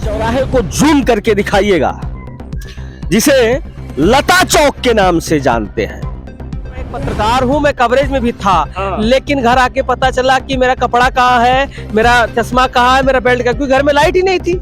चौराहे को जूम करके दिखाइएगा, जिसे लता चौक के नाम से जानते हैं। एक पत्रकार हूँ, मैं कवरेज में भी था, लेकिन घर आके पता चला कि मेरा कपड़ा कहाँ है, मेरा चश्मा कहाँ है, मेरा बेल्ट का, क्योंकि घर में लाइट ही नहीं थी।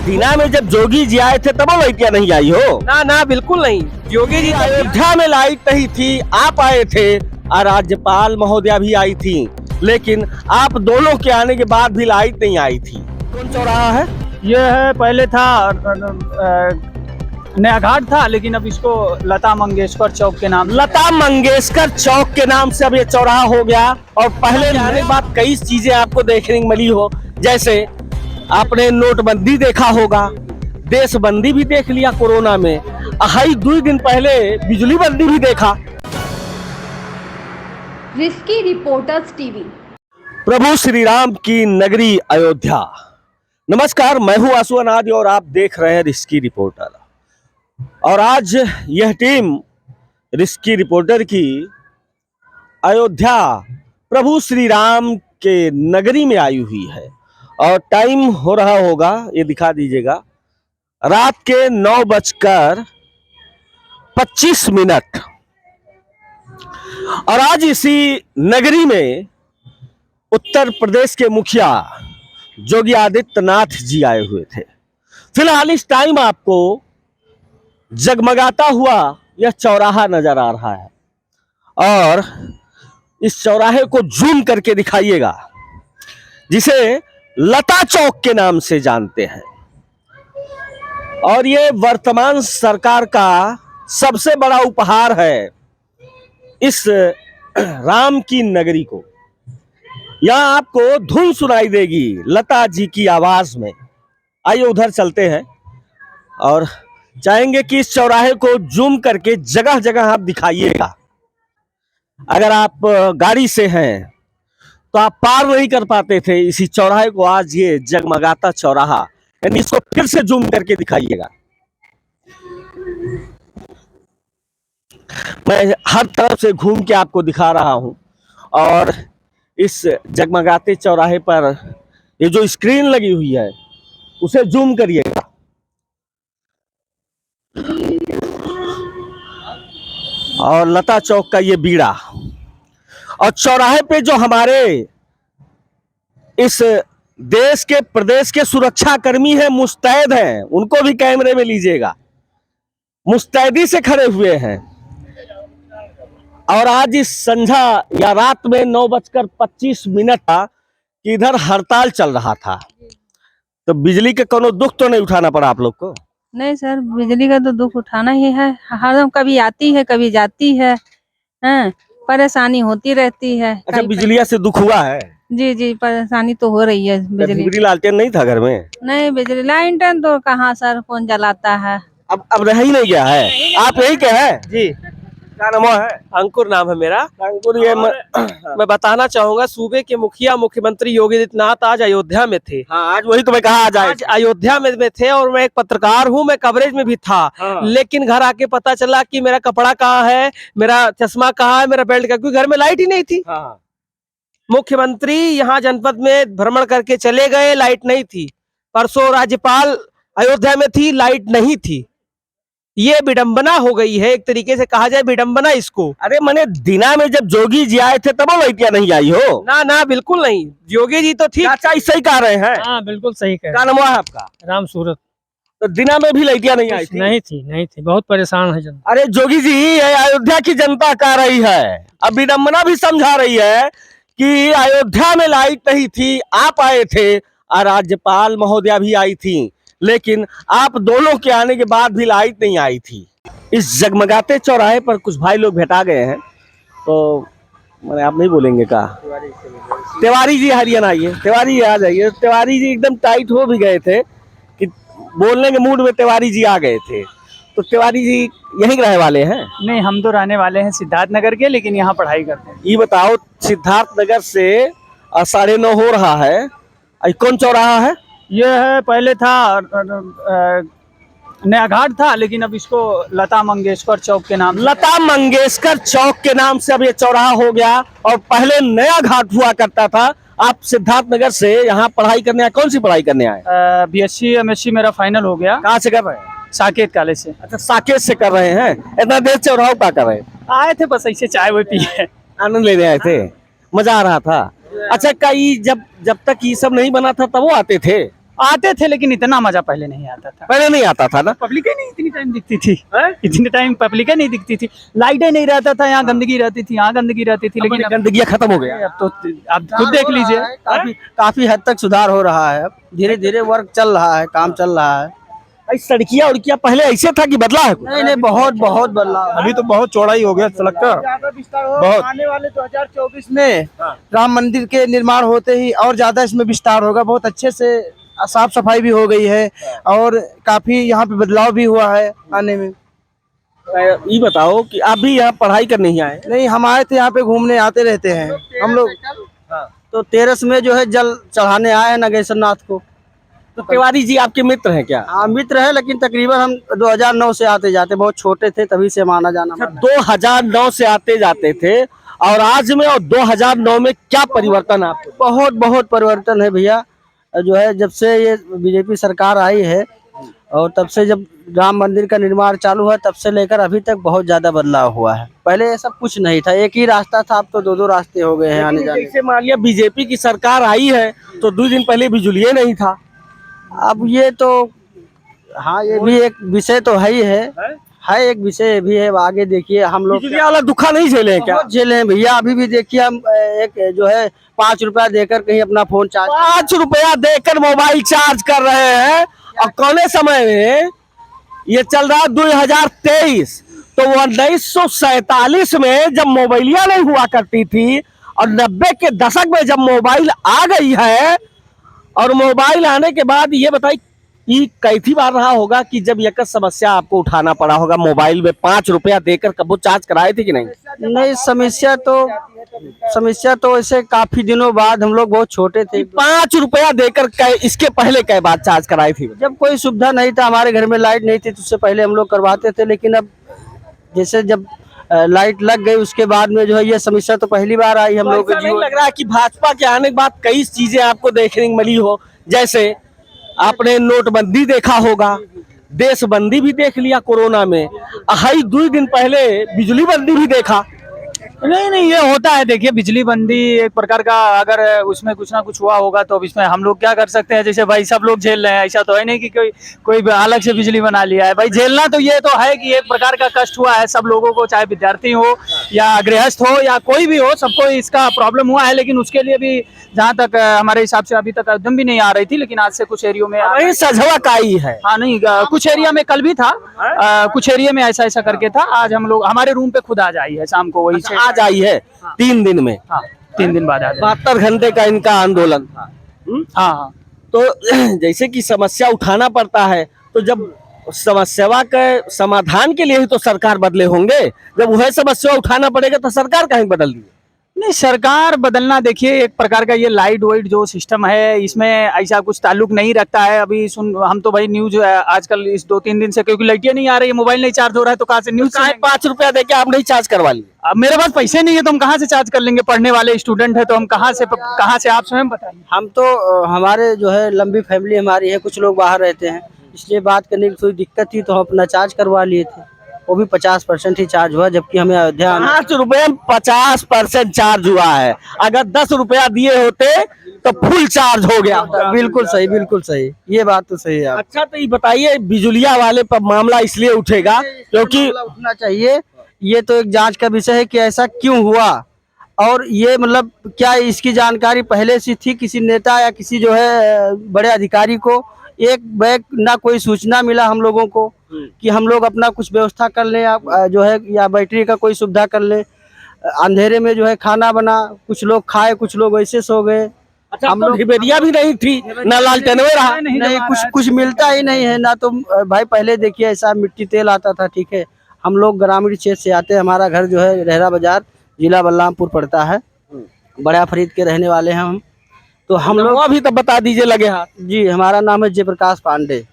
दीना में जब जोगी जी आए थे तब लाइटियां नहीं आई हो? ना बिल्कुल नहीं। योगी जी अयोध्या में लाइट नहीं थी, आप आए थे और राज्यपाल महोदया भी आई थी, लेकिन आप दोनों के आने के बाद भी लाइट नहीं आई थी। कौन चौराहा है? ये है, पहले था नया घाट था, लेकिन अब इसको लता मंगेशकर चौक के नाम लता मंगेशकर चौक के नाम से अब ये चौराहा हो गया। और पहले आने के बाद कई चीजें आपको देखने को मिली हो, जैसे आपने नोटबंदी देखा होगा, देशबंदी भी देख लिया कोरोना में, हाई 2 दिन पहले बिजली बंदी भी देखा। Risky Reporters TV. प्रभु श्री राम की नगरी अयोध्या। नमस्कार, मैं हूं आसू अनादि और आप देख रहे हैं रिस्की रिपोर्टर। और आज यह टीम रिस्की रिपोर्टर की अयोध्या प्रभु श्री राम के नगरी में आई हुई है। और टाइम हो रहा होगा, ये दिखा दीजिएगा, रात के 9:25। और आज इसी नगरी में उत्तर प्रदेश के मुखिया योगी आदित्यनाथ जी आए हुए थे। फिलहाल इस टाइम आपको जगमगाता हुआ यह चौराहा नजर आ रहा है, और इस चौराहे को जूम करके दिखाइएगा, जिसे लता चौक के नाम से जानते हैं। और ये वर्तमान सरकार का सबसे बड़ा उपहार है इस राम की नगरी को। यहां आपको धुन सुनाई देगी लता जी की आवाज में। आइए उधर चलते हैं और चाहेंगे कि इस चौराहे को जूम करके जगह जगह आप दिखाइएगा। अगर आप गाड़ी से हैं तो आप पार नहीं कर पाते थे इसी चौराहे को, आज ये जगमगाता चौराहा, यानी इसको फिर से जूम करके दिखाइएगा। मैं हर तरफ से घूम के आपको दिखा रहा हूं, और इस जगमगाते चौराहे पर ये जो स्क्रीन लगी हुई है उसे जूम करिएगा। और लता चौक का ये बीड़ा, और चौराहे पे जो हमारे इस देश के प्रदेश के सुरक्षा कर्मी हैं, मुस्तैद हैं, उनको भी कैमरे में लीजिएगा, मुस्तैदी से खड़े हुए हैं। और आज इस संध्या या रात में 9:25 था कि इधर हड़ताल चल रहा था, तो बिजली के कोनो दुख तो नहीं उठाना पड़ा आप लोग को? नहीं सर, बिजली का तो दुख उठाना ही है, हरदम कभी आती है कभी जाती है, परेशानी होती रहती है। अच्छा, बिजलिया से दुख हुआ है? जी, परेशानी तो हो रही है। बिजली लालटेन नहीं था घर में? नहीं, बिजली लालटेन तो कहाँ सर, कौन जलाता है। अब रह ही नहीं गया है। आप यही के हैं? जी, क्या नाम है? अंकुर नाम है मेरा। अंकुर, ये मैं बताना चाहूंगा, सूबे के मुखिया मुख्यमंत्री योगी आदित्यनाथ आज अयोध्या में थे। हाँ, आज वही तो मैं कहा आज अयोध्या में थे, और मैं एक पत्रकार हूँ, मैं कवरेज में भी था, लेकिन घर आके पता चला कि मेरा कपड़ा कहाँ है, मेरा चश्मा कहाँ है, मेरा बेल्ट का, क्योंकि घर में लाइट ही नहीं थी। मुख्यमंत्री यहाँ जनपद में भ्रमण करके चले गए, लाइट नहीं थी। परसों राज्यपाल अयोध्या में थी, लाइट नहीं थी। ये विडंबना हो गई है, एक तरीके से कहा जाए विडंबना इसको। अरे मैंने दीना में जब जोगी जी आए थे तब लाइटियां नहीं आई हो? ना बिल्कुल नहीं। योगी जी तो ठीक, चाचा सही कह रहे हैं। हाँ, बिल्कुल सही कह क्या नाम है आपका? राम सूरत। तो दीना में भी लाइटियां नहीं आई थी? नहीं थी, बहुत परेशान है जनता। अरे जोगी जी, ये अयोध्या की जनता कह रही है, अब विडंबना भी समझा रही है कि अयोध्या में लाइट नहीं थी, आप आए थे और राज्यपाल महोदया भी आई थी, लेकिन आप दोनों के आने के बाद भी लाइट नहीं आई थी। इस जगमगाते चौराहे पर कुछ भाई लोग भेटा गए हैं, तो मैंने आप नहीं बोलेंगे का? तिवारी जी हरियाणा आइए, तिवारी जी आ जाइए। तिवारी जी एकदम टाइट हो भी गए थे कि बोलने के मूड में तिवारी जी आ गए थे। तो तिवारी जी यहीं रहने वाले हैं? नहीं, हम तो रहने वाले हैं सिद्धार्थ नगर के, लेकिन यहाँ पढ़ाई करते हैं। ये बताओ, सिद्धार्थ नगर से 9:30 हो रहा है, कौन चौराहा है? ये है, पहले था नया घाट था, लेकिन अब इसको लता मंगेशकर चौक के नाम लता मंगेशकर चौक के नाम से अब ये चौराहा हो गया, और पहले नया घाट हुआ करता था। आप सिद्धार्थ नगर से यहाँ पढ़ाई करने आए, कौन सी पढ़ाई करने आए? BSc MSc मेरा फाइनल हो गया, कहाँ से कर रहे हैं? साकेत कॉलेज से। अच्छा, साकेत से कर रहे हैं। इतना देर चौराहा क्या कर रहे हैं? आए थे बस ऐसे चाय वो पिए। आनंद लेने आए थे, मजा आ रहा था। अच्छा, कई जब तक ये सब नहीं बना था तब वो आते थे, लेकिन इतना मजा पहले नहीं आता था। पहले नहीं आता था ना? पब्लिक ही नहीं इतनी टाइम दिखती थी, इतने टाइम पब्लिक ही नहीं दिखती थी, लाइटें नहीं रहता था, यहाँ गंदगी रहती थी, यहाँ गंदगी रहती थी, लेकिन गंदगी खत्म हो गया। अब तो आप खुद देख लीजिए, काफी हद तक सुधार हो रहा है। अब धीरे धीरे वर्क चल रहा है, काम चल रहा है। सड़कियाँ उड़कियाँ पहले ऐसे था कि बदला है? नहीं नहीं, बहुत बहुत बदलाव। अभी तो बहुत चौड़ाई हो गया सड़क का। बहुत आने वाले 2024 में राम मंदिर के निर्माण होते ही और ज्यादा इसमें विस्तार होगा। बहुत अच्छे से साफ सफाई भी हो गई है और काफी यहाँ पे बदलाव भी हुआ है आने में। ये बताओ कि आप भी यहाँ पढ़ाई करने ही आए? नहीं, हम आए थे यहाँ पे घूमने, आते रहते हैं हम लोग। तो 13 में जो है जल चढ़ाने आए हैं नागेश्वर नाथ को। तो तिवारी जी आपके मित्र हैं क्या? हाँ, मित्र है, लेकिन तकरीबन हम 2009 से आते जाते, बहुत छोटे थे तभी से माना जाना। 2009 से आते जाते थे, और आज में और 2009 में क्या परिवर्तन आपको? बहुत बहुत परिवर्तन है भैया। जो है जब से ये बीजेपी सरकार आई है और तब से जब राम मंदिर का निर्माण चालू है, तब से लेकर अभी तक बहुत ज्यादा बदलाव हुआ है। पहले ये सब कुछ नहीं था, एक ही रास्ता था, अब तो दो रास्ते हो गए हैं आने जाने। जैसे मान लिया बीजेपी की सरकार आई है तो 2 दिन पहले बिजली नहीं था। अब ये तो हाँ, ये भी एक विषय तो है ही है एक विषय भी है। आगे देखिए, हम लोग बिजली वाला दुखा नहीं झेले क्या? बहुत झेले हैं भैया। अभी भी देखिए, हम एक जो है 5 रुपया देकर कहीं अपना फोन चार्ज, 5 रुपया देकर मोबाइल चार्ज कर रहे हैं। और कौने समय में ये चल रहा है 2023, तो 1947 में जब मोबाइलिया नहीं हुआ करती थी, और 90 के दशक में जब मोबाइल आ गई है, और मोबाइल आने के बाद ये बताइए कि कैसी बार रहा होगा कि जब एक समस्या आपको उठाना पड़ा होगा मोबाइल में 5 रुपया देकर, कब चार्ज कराए थे कि नहीं? नहीं, समस्या तो ऐसे काफी दिनों बाद, हम लोग बहुत छोटे थे। 5 रुपया देकर इसके पहले कई बार चार्ज कराई थी? जब कोई सुविधा नहीं था, हमारे घर में लाइट नहीं थी, तो उससे पहले हम लोग करवाते थे। लेकिन अब जैसे जब लाइट लग गई, उसके बाद में जो है ये समस्या तो पहली बार आई हम लोग के नहीं जीवन। लग रहा है कि भाजपा के आने के बाद कई चीजें आपको देखने को मिली हो? जैसे आपने नोटबंदी देखा होगा, देशबंदी भी देख लिया कोरोना में, 2 दिन पहले बिजली बंदी भी देखा। नहीं, ये होता है। देखिए, बिजली बंदी एक प्रकार का, अगर उसमें कुछ ना कुछ हुआ होगा तो अब इसमें हम लोग क्या कर सकते हैं? जैसे भाई सब लोग झेल रहे हैं, ऐसा तो है नहीं कि कोई अलग से बिजली बना लिया है। भाई झेलना तो ये तो है कि एक प्रकार का कष्ट हुआ है सब लोगों को, चाहे विद्यार्थी हो या गृहस्थ हो या कोई भी हो, सबको इसका प्रॉब्लम हुआ है। लेकिन उसके लिए भी जहाँ तक हमारे हिसाब से अभी तक एकदम भी नहीं आ रही थी, लेकिन आज से कुछ एरियो में सजवक आई है। हाँ, नहीं, कुछ एरिया में कल भी था, कुछ एरिया में ऐसा करके था। आज हम लोग, हमारे रूम पे खुद आज आई है शाम को, वही से आज आई है 3 दिन में। हाँ, 3 दिन बाद आ जाए। 72 घंटे का इनका आंदोलन था। हाँ, तो जैसे कि समस्या उठाना पड़ता है, तो जब समस्या के समाधान के लिए ही तो सरकार बदले होंगे। जब वह समस्या उठाना पड़ेगा तो सरकार कहीं बदल दी? नहीं, सरकार बदलना, देखिए एक प्रकार का ये लाइट वाइट जो सिस्टम है, इसमें ऐसा कुछ ताल्लुक नहीं रखता है। अभी हम तो भाई न्यूज आजकल इस 2-3 दिन से, क्योंकि लाइटें नहीं आ रही है, मोबाइल नहीं चार्ज हो रहा है, तो कहाँ से न्यूज? 5 रुपया देके आप नहीं चार्ज करवा लिए? अब मेरे पास पैसे नहीं है तो हम कहाँ से चार्ज कर लेंगे? पढ़ने वाले स्टूडेंट है तो हम कहाँ से आप स्वयं बताइए। हम तो हमारे जो है लंबी फैमिली हमारी है, कुछ लोग बाहर रहते हैं, इसलिए बात करने की थोड़ी दिक्कत थी, तो हम अपना चार्ज करवा लिए थे। वो भी 50% ही चार्ज हुआ, जबकि हमें अयोध्या 5 रुपए में 50% चार्ज हुआ है। अगर 10 रुपया दिए होते तो फुल चार्ज हो गया। बिल्कुल सही, बिल्कुल सही, ये बात तो सही है। अच्छा, तो ये बताइए, बिजुलिया वाले पर मामला इसलिए उठेगा क्योंकि उठना चाहिए। ये तो एक जांच का विषय है कि ऐसा क्यों हुआ, और ये मतलब क्या इसकी जानकारी पहले से थी किसी नेता या किसी जो है बड़े अधिकारी को? एक बैग ना कोई सूचना मिला हम लोगों को कि हम लोग अपना कुछ व्यवस्था कर लें, या जो है या बैटरी का कोई सुविधा कर लें। अंधेरे में जो है खाना बना, कुछ लोग खाए, कुछ लोग ऐसे सो गए। अच्छा, हम लोग ढिबेरिया भी नहीं थी, ना लालटेन में रहा, नहीं, कुछ मिलता ही नहीं है ना। तो भाई पहले देखिए ऐसा मिट्टी तेल आता था, ठीक है। हम लोग ग्रामीण क्षेत्र से आते हैं, हमारा घर जो है रहरा बाजार, जिला बलरामपुर पड़ता है, बड़ा फरीद के रहने वाले हैं हम। तो हम लोग अभी तो बता दीजिए लगे हाथ। जी, हमारा नाम है जयप्रकाश पांडे।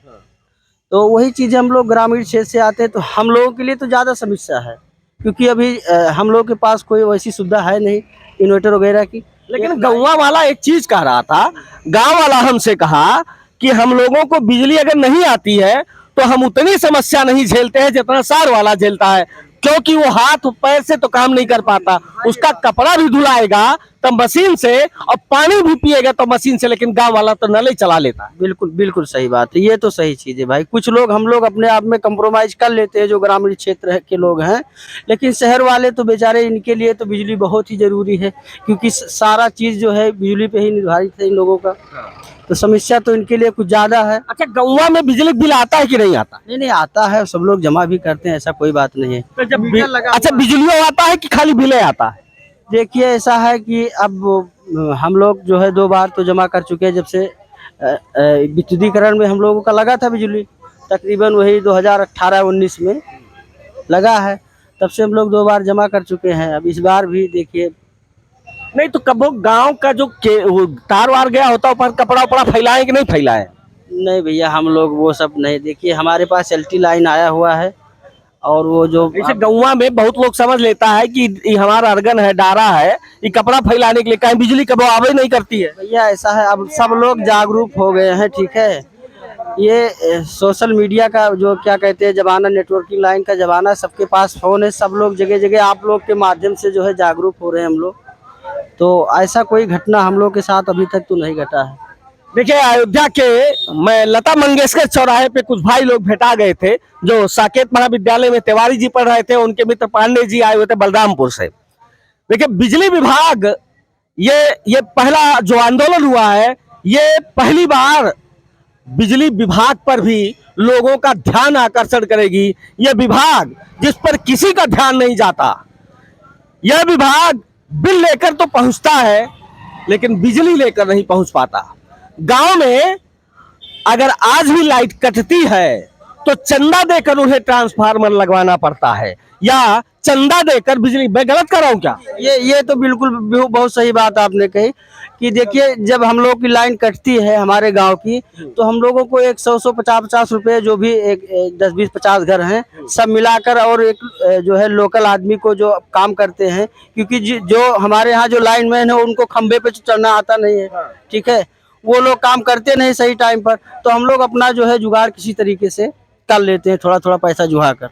तो वही चीज़ हम लोग ग्रामीण क्षेत्र से आते हैं तो हम लोगों के लिए तो ज़्यादा समस्या है, क्योंकि अभी हम लोग के पास कोई वैसी सुविधा है नहीं इन्वर्टर वगैरह की। लेकिन गाँव वाला एक चीज कह रहा था, गांव वाला हमसे कहा कि हम लोगों को बिजली अगर नहीं आती है तो हम उतनी समस्या नहीं झेलते हैं जितना शहर वाला झेलता है, क्योंकि वो हाथ पैर से तो काम नहीं कर पाता, उसका कपड़ा भी धुलाएगा तो मशीन से और पानी भी पिएगा तो मशीन से, लेकिन गांव वाला तो नल ही चला लेता है। बिल्कुल बिल्कुल सही बात है, ये तो सही चीज़ है भाई। कुछ लोग हम लोग अपने आप में कंप्रोमाइज कर लेते हैं जो ग्रामीण क्षेत्र के लोग हैं, लेकिन शहर वाले तो बेचारे, इनके लिए तो बिजली बहुत ही जरूरी है, क्योंकि सारा चीज़ जो है बिजली पे ही निर्धारित है इन लोगों का। तो समस्या तो इनके लिए कुछ ज्यादा है। अच्छा, गौवा में बिजली बिल आता है कि नहीं आता? नहीं आता है, सब लोग जमा भी करते हैं, ऐसा कोई बात नहीं है। तो जब अच्छा, बिजली आता है कि खाली बिल आता है? देखिए ऐसा है कि अब हम लोग जो है 2 बार तो जमा कर चुके हैं, जब से विद्युतीकरण में हम लोगों का लगा था बिजली, तकरीबन वही 2018-19 में लगा है, तब से हम लोग 2 बार जमा कर चुके हैं। अब इस बार भी देखिए। नहीं तो कब गांव का जो वो तार वार गया होता है ऊपर, कपड़ा उपड़ा फैलाए कि नहीं फैलाए? नहीं भैया, हम लोग वो सब नहीं। देखिए हमारे पास एलटी लाइन आया हुआ है, और वो जो जैसे गौवा में बहुत लोग समझ लेता है कि ये हमारा अर्गन है, डारा है, ये कपड़ा फैलाने के लिए, कहीं बिजली कब आवे नहीं करती है। भैया ऐसा है, अब सब लोग जागरूक हो गए हैं, ठीक है। ये सोशल मीडिया का जो क्या कहते हैं जमाना, नेटवर्किंग लाइन का जमाना, सबके पास फोन है, सब लोग जगह जगह आप लोग के माध्यम से जो है जागरूक हो रहे हैं हम लोग। तो ऐसा कोई घटना हम लोग के साथ अभी तक तो नहीं घटा है। देखिए अयोध्या के मैं लता मंगेशकर चौराहे पे कुछ भाई लोग भेटा गए थे जो साकेत महाविद्यालय में तिवारी जी पढ़ रहे थे, उनके मित्र पांडे जी आए हुए थे बलरामपुर से। देखिए बिजली विभाग ये पहला जो आंदोलन हुआ है, ये पहली बार बिजली विभाग पर भी लोगों का ध्यान आकर्षण करेगी। यह विभाग जिस पर किसी का ध्यान नहीं जाता, यह विभाग बिल लेकर तो पहुंचता है लेकिन बिजली लेकर नहीं पहुंच पाता। गांव में अगर आज भी लाइट कटती है तो चंदा देकर उन्हें ट्रांसफार्मर लगवाना पड़ता है, या चंदा देकर बिजली। मैं गलत कर रहा हूं क्या? ये तो बिल्कुल बहुत सही बात आपने कही कि देखिए जब हम लोग की लाइन कटती है हमारे गांव की, तो हम लोगों को 100-150 रुपए, जो भी एक 10-20-50 घर हैं सब मिलाकर, और एक जो है लोकल आदमी को जो काम करते हैं, क्योंकि जो हमारे यहाँ जो लाइन मैन है उनको खंबे पे चढ़ना आता नहीं है, ठीक है, वो लोग काम करते नहीं सही टाइम पर, तो हम लोग अपना जो है जुगाड़ किसी तरीके से कर लेते हैं, थोड़ा थोड़ा पैसा जुड़ा कर।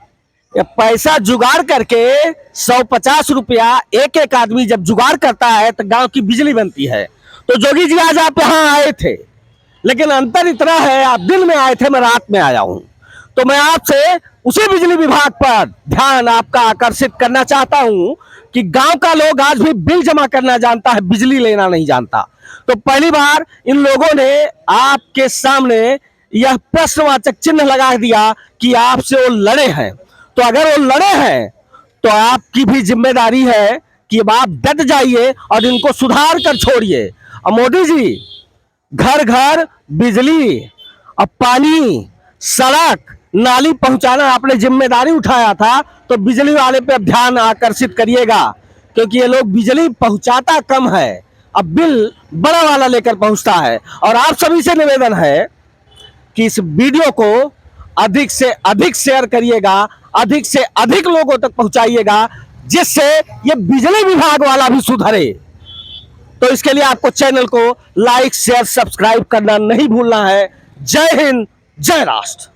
पैसा जुगाड़ करके 100-50 रुपया एक आदमी जब जुगाड़ करता है तो गांव की बिजली बनती है। तो जोगी जी आज आप यहाँ आए थे, लेकिन अंतर इतना है, आप दिन में आए थे, मैं रात में आया हूँ। तो मैं आपसे उसी बिजली विभाग पर ध्यान आपका आकर्षित करना चाहता हूँ कि गांव का लोग आज भी बिल जमा करना जानता है, बिजली लेना नहीं जानता। तो पहली बार इन लोगों ने आपके सामने यह प्रश्नवाचक चिन्ह लगा दिया कि आपसे वो लड़े हैं। तो अगर वो लड़े हैं तो आपकी भी जिम्मेदारी है कि अब आप डट जाइए और इनको सुधार कर छोड़िए। और मोदी जी, घर घर बिजली और पानी, सड़क, नाली पहुंचाना आपने जिम्मेदारी उठाया था, तो बिजली वाले पे अब ध्यान आकर्षित करिएगा, क्योंकि ये लोग बिजली पहुंचाता कम है, अब बिल बड़ा वाला लेकर पहुंचता है। और आप सभी से निवेदन है कि इस वीडियो को अधिक से अधिक शेयर करिएगा, अधिक से अधिक लोगों तक पहुंचाइएगा, जिससे ये बिजली विभाग वाला भी सुधरे। तो इसके लिए आपको चैनल को लाइक, शेयर, सब्सक्राइब करना नहीं भूलना है। जय हिंद, जय राष्ट्र।